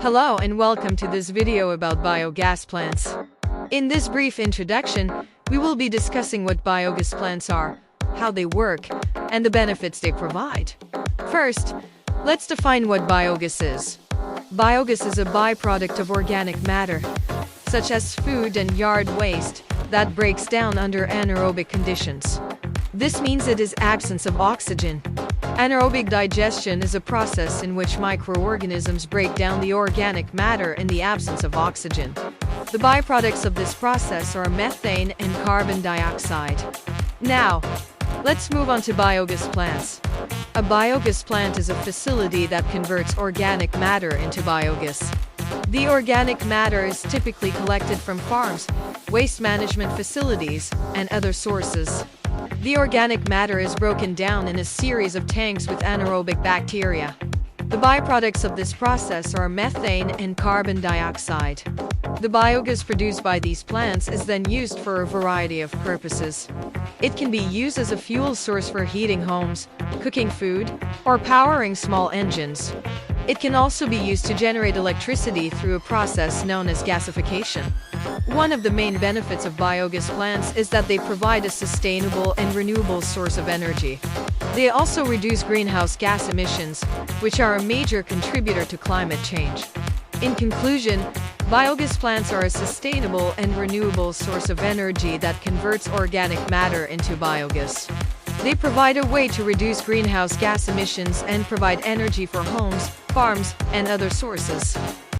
Hello and welcome to this video about biogas plants. In this brief introduction, we will be discussing what biogas plants are, how they work, and the benefits they provide. First, let's define what biogas is. Biogas is a byproduct of organic matter, such as food and yard waste, that breaks down under anaerobic conditions. This means it is absence of oxygen. Anaerobic digestion is a process in which microorganisms break down the organic matter in the absence of oxygen. The byproducts of this process are methane and carbon dioxide. Now, let's move on to biogas plants. A biogas plant is a facility that converts organic matter into biogas. The organic matter is typically collected from farms, waste management facilities, and other sources. The organic matter is broken down in a series of tanks with anaerobic bacteria. The byproducts of this process are methane and carbon dioxide. The biogas produced by these plants is then used for a variety of purposes. It can be used as a fuel source for heating homes, cooking food, or powering small engines. It can also be used to generate electricity through a process known as gasification. One of the main benefits of biogas plants is that they provide a sustainable and renewable source of energy. They also reduce greenhouse gas emissions, which are a major contributor to climate change. In conclusion, biogas plants are a sustainable and renewable source of energy that converts organic matter into biogas. They provide a way to reduce greenhouse gas emissions and provide energy for homes, farms, and other sources.